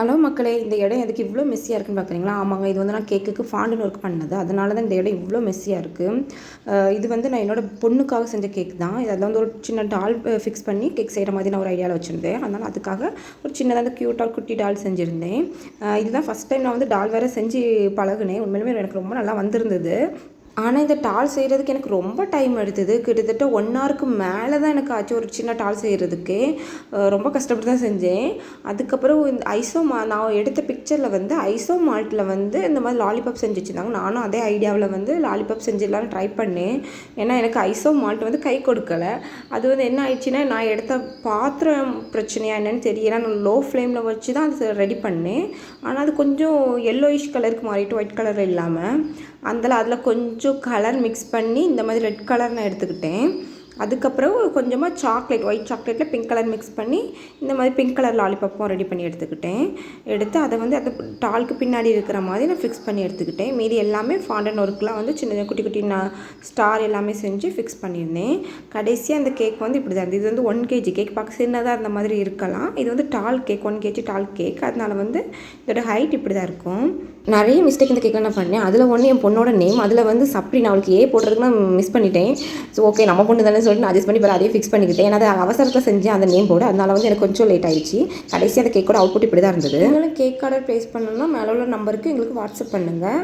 Hello மக்களே, இந்த இடம் எதுக்கு இவ்வளோ மெஸ்ஸியாக இருக்குன்னு பார்க்குறீங்களா? ஆமாங்க, இது வந்து நான் கேக்குக்கு ஃபாண்டன் ஒர்க் பண்ணது. அதனால தான் இந்த இடம் இவ்வளோ மெஸ்ஸியாக இருக்குது. இது வந்து நான் என்னோட பொண்ணுக்காக செஞ்ச கேக் தான். அதில் வந்து ஒரு சின்ன டால் ஃபிக்ஸ் பண்ணி கேக் செய்கிற மாதிரி நான் ஒரு ஐடியாவில் வச்சுருந்தேன். அதனால் அதுக்காக ஒரு சின்னதாக அந்த க்யூட்டாக குட்டி டால் செஞ்சுருந்தேன். இதுதான் ஃபஸ்ட் டைம் நான் வந்து டால் வேறு செஞ்சு பழகுனேன். உண்மையிலுமே எனக்கு ரொம்ப நல்லா வந்திருந்தது. ஆனால் இந்த டால் செய்கிறதுக்கு எனக்கு ரொம்ப டைம் எடுத்தது. கிட்டத்தட்ட 1 ஹவருக்கு மேலே தான் எனக்கு ஆச்சு ஒரு சின்ன டால் செய்கிறதுக்கே. ரொம்ப கஷ்டப்பட்டு தான் செஞ்சேன். அதுக்கப்புறம் இந்த நான் எடுத்த பிக்சரில் வந்து ஐசோ மால்ட்டில் வந்து இந்த மாதிரி லாலிபாப் செஞ்சு வச்சுருந்தாங்க. நானும் அதே ஐடியாவில் வந்து லாலிபாப் செஞ்சிடலான்னு ட்ரை பண்ணேன். ஏன்னா எனக்கு ஐசோ மால்ட் வந்து கை கொடுக்கலை. அது வந்து என்ன ஆயிடுச்சுன்னா, நான் எடுத்த பாத்திரம் பிரச்சனையா என்னன்னு தெரியல. நான் லோ ஃப்ளேமில் வச்சு தான் அது ரெடி பண்ணேன். ஆனால் அது கொஞ்சம் எல்லோயிஷ் கலருக்கு மாறிட்டு ஒயிட் கலரில் இல்லாமல் அதில் கொஞ்சம் கலர் மிக்ஸ் பண்ணி இந்த மாதிரி ரெட் கலர் நான் எடுத்துக்கிட்டேன். அதுக்கப்புறம் கொஞ்சமாக ஒயிட் சாக்லேட்டில் பிங்க் கலர் மிக்ஸ் பண்ணி இந்த மாதிரி பிங்க் கலர் லாலிபாப்பும் ரெடி பண்ணி எடுத்து அதை வந்து அந்த டாலுக்கு பின்னாடி இருக்கிற மாதிரி நான் ஃபிக்ஸ் பண்ணி எடுத்துக்கிட்டேன். மீதி எல்லாமே ஃபாண்டன் ஒர்க்லாம் வந்து சின்ன குட்டி குட்டி நான் ஸ்டார் எல்லாமே செஞ்சு ஃபிக்ஸ் பண்ணியிருந்தேன். கடைசியாக அந்த கேக் வந்து இப்படி தான் இருந்தது. இது வந்து 1 kg கேக், பார்க்க சின்னதாக இருந்த மாதிரி இருக்கலாம். இது வந்து டால் கேக், 1 kg டால் கேக். அதனால வந்து இதோட ஹைட் இப்படி தான் இருக்கும். நிறைய மிஸ்டேக் இந்த கேக்கில் நான் பண்ணேன். அதில் ஒன்று என் பொண்ணோட நேம், அதில் வந்து சப்ரி, நான் அவளுக்கு போடுறதுக்கு நான் மிஸ் பண்ணிட்டேன். ஸோ ஓகே, நம்ம பொண்ணு தானே சொல்லிட்டு நான் அட்ஜஸ்ட் பண்ணி அதே ஃபிக்ஸ் பண்ணிக்கிட்டேன். ஏன்னா அதை அவசரத்தில் செஞ்சேன் அந்த நேம் போட. அதனால வந்து எனக்கு கொஞ்சம் லேட் ஆயிடுச்சு. கடைசி அந்த கேக்கோட அவுட்புட் இப்படி தான் இருந்தது. நீங்களும் கேக் ஆர்டர் ப்ளேஸ் பண்ணணும்னா மேலே உள்ள நம்பருக்கு எங்களுக்கு வாட்ஸ்அப் பண்ணுங்கள்.